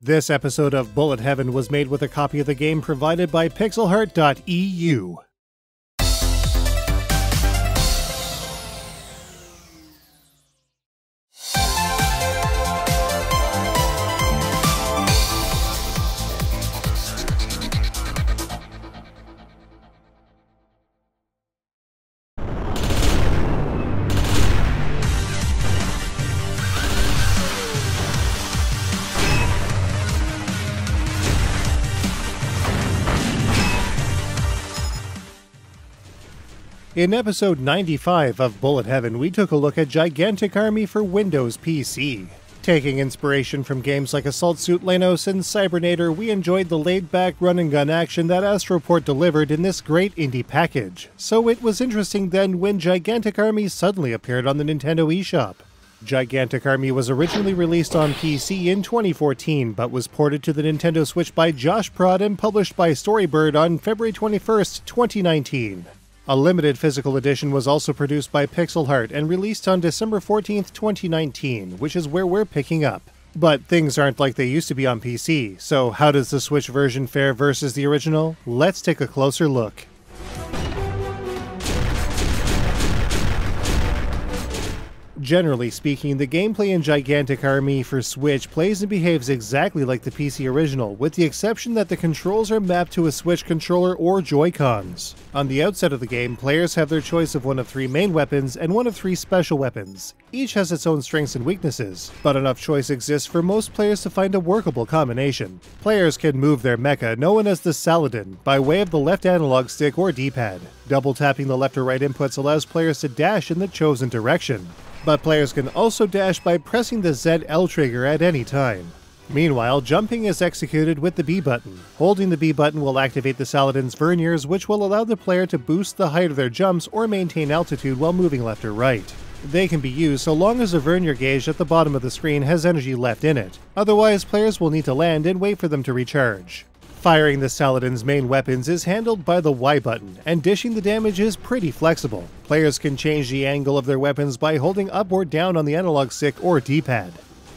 This episode of Bullet Heaven was made with a copy of the game provided by pixelheart.eu. In episode 95 of Bullet Heaven, we took a look at Gigantic Army for Windows PC. Taking inspiration from games like Assault Suit Lenos and Cybernator, we enjoyed the laid-back run-and-gun action that Astroport delivered in this great indie package. So it was interesting then when Gigantic Army suddenly appeared on the Nintendo eShop. Gigantic Army was originally released on PC in 2014, but was ported to the Nintendo Switch by Joshprod and published by Storybird on February 21st, 2019. A limited physical edition was also produced by Pixelheart and released on December 14th, 2019, which is where we're picking up. But things aren't like they used to be on PC, so how does the Switch version fare versus the original? Let's take a closer look. Generally speaking, the gameplay in Gigantic Army for Switch plays and behaves exactly like the PC original, with the exception that the controls are mapped to a Switch controller or Joy-Cons. On the outset of the game, players have their choice of one of 3 main weapons and one of 3 special weapons. Each has its own strengths and weaknesses, but enough choice exists for most players to find a workable combination. Players can move their mecha, known as the Saladin, by way of the left analog stick or D-pad. Double tapping the left or right inputs allows players to dash in the chosen direction. But players can also dash by pressing the ZL trigger at any time. Meanwhile, jumping is executed with the B button. Holding the B button will activate the Saladin's verniers, which will allow the player to boost the height of their jumps or maintain altitude while moving left or right. They can be used so long as the vernier gauge at the bottom of the screen has energy left in it. Otherwise, players will need to land and wait for them to recharge. Firing the Saladin's main weapons is handled by the Y button, and dishing the damage is pretty flexible. Players can change the angle of their weapons by holding up or down on the analog stick or D-pad.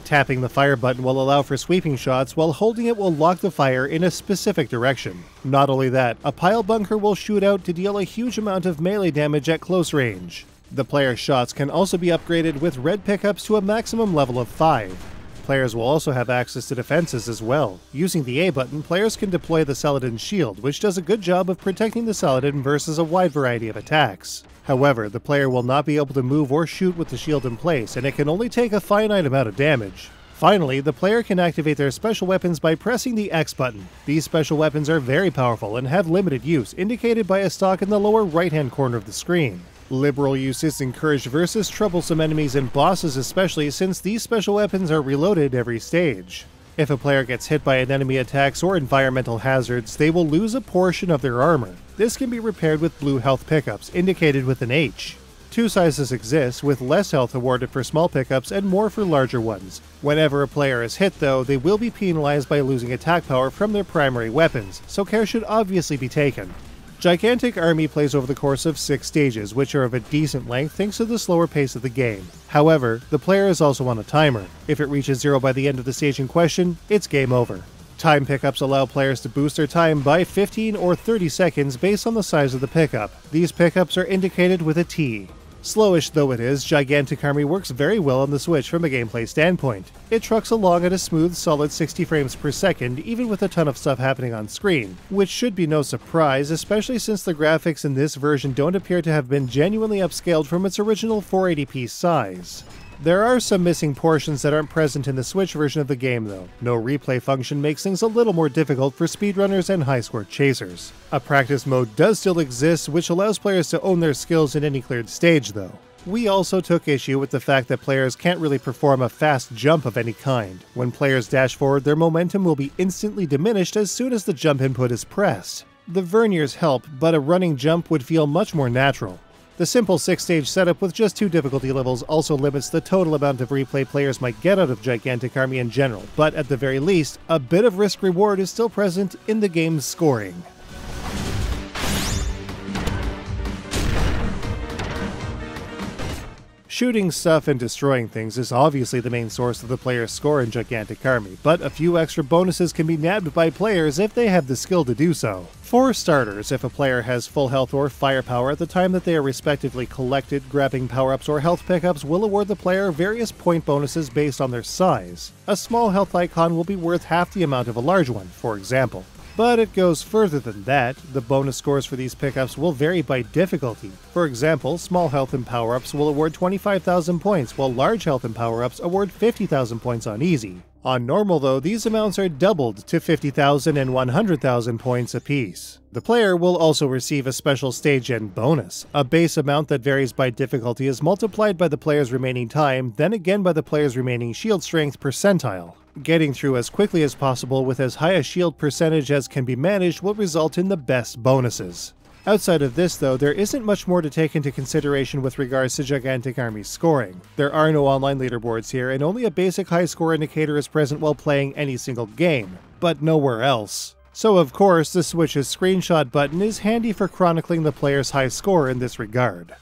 Tapping the fire button will allow for sweeping shots, while holding it will lock the fire in a specific direction. Not only that, a pile bunker will shoot out to deal a huge amount of melee damage at close range. The player's shots can also be upgraded with red pickups to a maximum level of 5. Players will also have access to defenses as well. Using the A button, players can deploy the Saladin's shield, which does a good job of protecting the Saladin versus a wide variety of attacks. However, the player will not be able to move or shoot with the shield in place, and it can only take a finite amount of damage. Finally, the player can activate their special weapons by pressing the X button. These special weapons are very powerful and have limited use, indicated by a stalk in the lower right-hand corner of the screen. Liberal use is encouraged versus troublesome enemies and bosses, especially since these special weapons are reloaded every stage. If a player gets hit by an enemy attacks or environmental hazards, they will lose a portion of their armor. This can be repaired with blue health pickups, indicated with an H. 2 sizes exist, with less health awarded for small pickups and more for larger ones. Whenever a player is hit though, they will be penalized by losing attack power from their primary weapons, so care should obviously be taken. Gigantic Army plays over the course of 6 stages, which are of a decent length thanks to the slower pace of the game. However, the player is also on a timer. If it reaches 0 by the end of the stage in question, it's game over. Time pickups allow players to boost their time by 15 or 30 seconds based on the size of the pickup. These pickups are indicated with a T. Slowish though it is, Gigantic Army works very well on the Switch from a gameplay standpoint. It trucks along at a smooth, solid 60 frames per second, even with a ton of stuff happening on screen, which should be no surprise, especially since the graphics in this version don't appear to have been genuinely upscaled from its original 480p size. There are some missing portions that aren't present in the Switch version of the game though. No replay function makes things a little more difficult for speedrunners and high-score chasers. A practice mode does still exist, which allows players to own their skills in any cleared stage though. We also took issue with the fact that players can't really perform a fast jump of any kind. When players dash forward, their momentum will be instantly diminished as soon as the jump input is pressed. The verniers help, but a running jump would feel much more natural. The simple 6-stage setup with just 2 difficulty levels also limits the total amount of replay players might get out of Gigantic Army in general, but at the very least, a bit of risk-reward is still present in the game's scoring. Shooting stuff and destroying things is obviously the main source of the player's score in Gigantic Army, but a few extra bonuses can be nabbed by players if they have the skill to do so. For starters, if a player has full health or firepower at the time that they are respectively collected, grabbing power-ups or health pickups will award the player various point bonuses based on their size. A small health icon will be worth half the amount of a large one, for example. But it goes further than that. The bonus scores for these pickups will vary by difficulty. For example, small health and power-ups will award 25,000 points, while large health and power-ups award 50,000 points on easy. On normal though, these amounts are doubled to 50,000 and 100,000 points apiece. The player will also receive a special stage end bonus. A base amount that varies by difficulty is multiplied by the player's remaining time, then again by the player's remaining shield strength percentile. Getting through as quickly as possible with as high a shield percentage as can be managed will result in the best bonuses. Outside of this though, there isn't much more to take into consideration with regards to Gigantic Army's scoring. There are no online leaderboards here, and only a basic high score indicator is present while playing any single game, but nowhere else. So of course, the Switch's screenshot button is handy for chronicling the player's high score in this regard.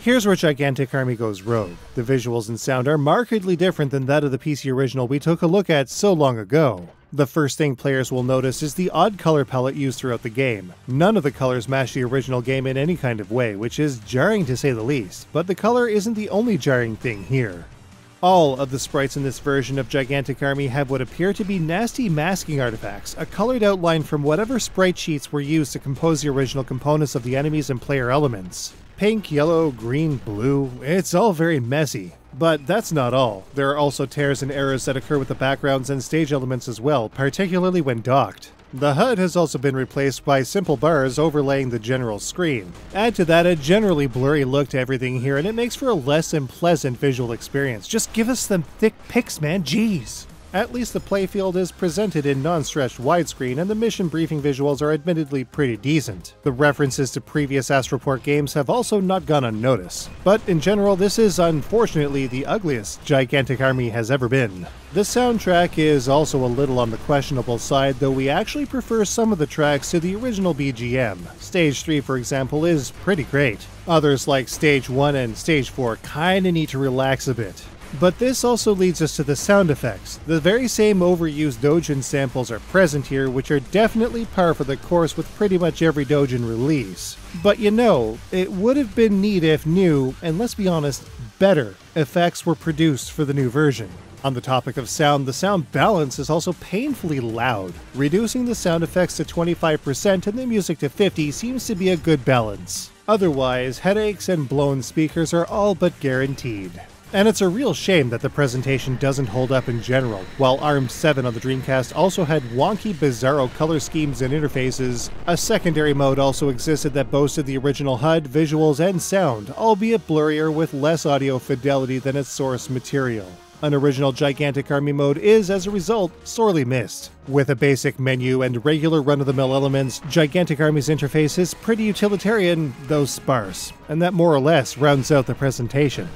Here's where Gigantic Army goes rogue. The visuals and sound are markedly different than that of the PC original we took a look at so long ago. The first thing players will notice is the odd color palette used throughout the game. None of the colors match the original game in any kind of way, which is jarring to say the least, but the color isn't the only jarring thing here. All of the sprites in this version of Gigantic Army have what appear to be nasty masking artifacts, a colored outline from whatever sprite sheets were used to compose the original components of the enemies and player elements. Pink, yellow, green, blue, it's all very messy. But that's not all. There are also tears and errors that occur with the backgrounds and stage elements as well, particularly when docked. The HUD has also been replaced by simple bars overlaying the general screen. Add to that a generally blurry look to everything here, and it makes for a less than pleasant visual experience. Just give us them thick pics, man, jeez! At least the playfield is presented in non-stretched widescreen, and the mission briefing visuals are admittedly pretty decent. The references to previous astroport games have also not gone unnoticed. But in general, this is unfortunately the ugliest Gigantic Army has ever been. The soundtrack is also a little on the questionable side, though we actually prefer some of the tracks to the original BGM. Stage 3, for example, is pretty great. Others like Stage 1 and Stage 4 kinda need to relax a bit. But this also leads us to the sound effects. The very same overused Dojin samples are present here, which are definitely par for the course with pretty much every Dojin release. But you know, it would have been neat if new, and let's be honest, better effects were produced for the new version. On the topic of sound, the sound balance is also painfully loud. Reducing the sound effects to 25% and the music to 50% seems to be a good balance. Otherwise, headaches and blown speakers are all but guaranteed. And it's a real shame that the presentation doesn't hold up in general. While ARMS 7 on the Dreamcast also had wonky, bizarro color schemes and interfaces, a secondary mode also existed that boasted the original HUD, visuals, and sound, albeit blurrier with less audio fidelity than its source material. An original Gigantic Army mode is, as a result, sorely missed. With a basic menu and regular run-of-the-mill elements, Gigantic Army's interface is pretty utilitarian, though sparse, and that more or less rounds out the presentation.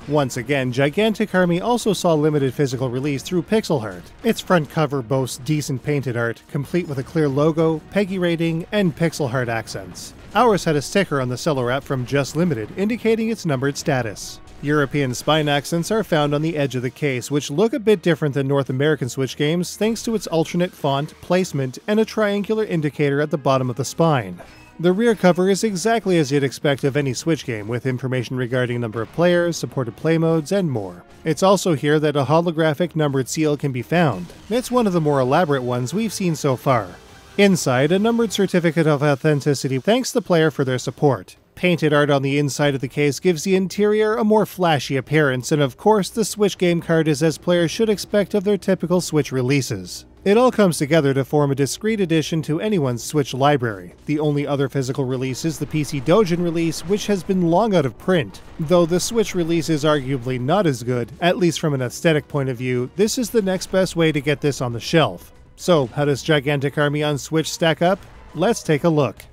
Once again, Gigantic Army also saw limited physical release through Pixelheart. Its front cover boasts decent painted art, complete with a clear logo, PEGI rating, and Pixelheart accents. Ours had a sticker on the seller wrap from Just Limited, indicating its numbered status. European spine accents are found on the edge of the case, which look a bit different than North American Switch games thanks to its alternate font, placement, and a triangular indicator at the bottom of the spine. The rear cover is exactly as you'd expect of any Switch game, with information regarding number of players, supported play modes, and more. It's also here that a holographic numbered seal can be found. It's one of the more elaborate ones we've seen so far. Inside, a numbered certificate of authenticity thanks the player for their support. Painted art on the inside of the case gives the interior a more flashy appearance, and of course the Switch game card is as players should expect of their typical Switch releases. It all comes together to form a discrete addition to anyone's Switch library. The only other physical release is the PC Dojin release, which has been long out of print. Though the Switch release is arguably not as good, at least from an aesthetic point of view, this is the next best way to get this on the shelf. So, how does Gigantic Army on Switch stack up? Let's take a look.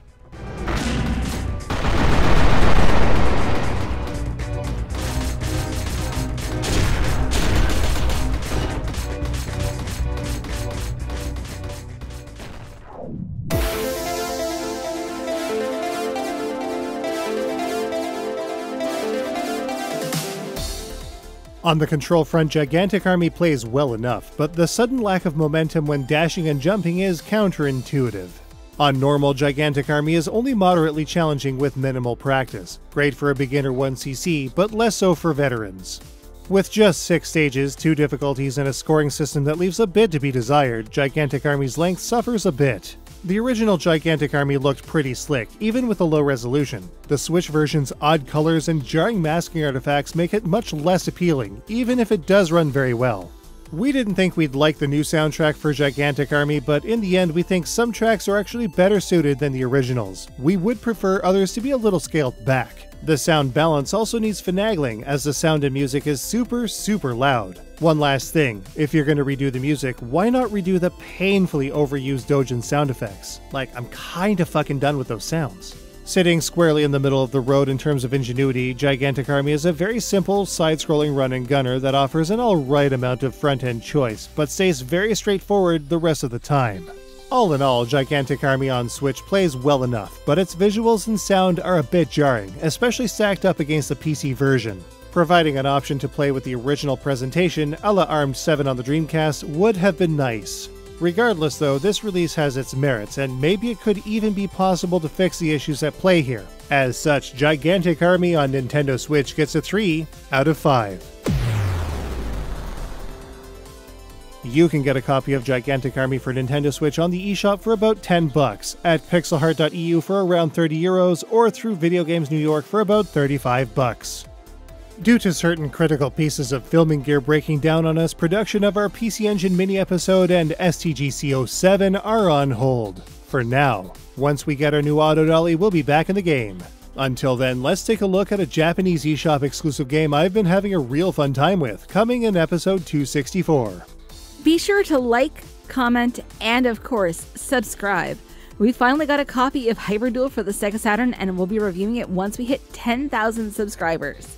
On the control front, Gigantic Army plays well enough, but the sudden lack of momentum when dashing and jumping is counterintuitive. On normal, Gigantic Army is only moderately challenging with minimal practice. Great for a beginner 1cc, but less so for veterans. With just 6 stages, 2 difficulties, and a scoring system that leaves a bit to be desired, Gigantic Army's length suffers a bit. The original Gigantic Army looked pretty slick, even with the low resolution. The Switch version's odd colors and jarring masking artifacts make it much less appealing, even if it does run very well. We didn't think we'd like the new soundtrack for Gigantic Army, but in the end we think some tracks are actually better suited than the originals. We would prefer others to be a little scaled back. The sound balance also needs finagling, as the sound and music is super loud. One last thing, if you're going to redo the music, why not redo the painfully overused Dojin sound effects? Like, I'm kinda fucking done with those sounds. Sitting squarely in the middle of the road in terms of ingenuity, Gigantic Army is a very simple, side-scrolling run-and-gunner that offers an alright amount of front-end choice, but stays very straightforward the rest of the time. All in all, Gigantic Army on Switch plays well enough, but its visuals and sound are a bit jarring, especially stacked up against the PC version. Providing an option to play with the original presentation, a la ARMED 7 on the Dreamcast, would have been nice. Regardless though, this release has its merits, and maybe it could even be possible to fix the issues at play here. As such, Gigantic Army on Nintendo Switch gets a 3 out of 5. You can get a copy of Gigantic Army for Nintendo Switch on the eShop for about $10, at pixelheart.eu for around €30, or through Video Games New York for about $35. Due to certain critical pieces of filming gear breaking down on us, production of our PC Engine mini episode and STGC07 are on hold. For now. Once we get our new auto dolly, we'll be back in the game. Until then, let's take a look at a Japanese eShop exclusive game I've been having a real fun time with, coming in episode 264. Be sure to like, comment, and of course, subscribe. We finally got a copy of Hyperduel for the Sega Saturn, and we'll be reviewing it once we hit 10,000 subscribers.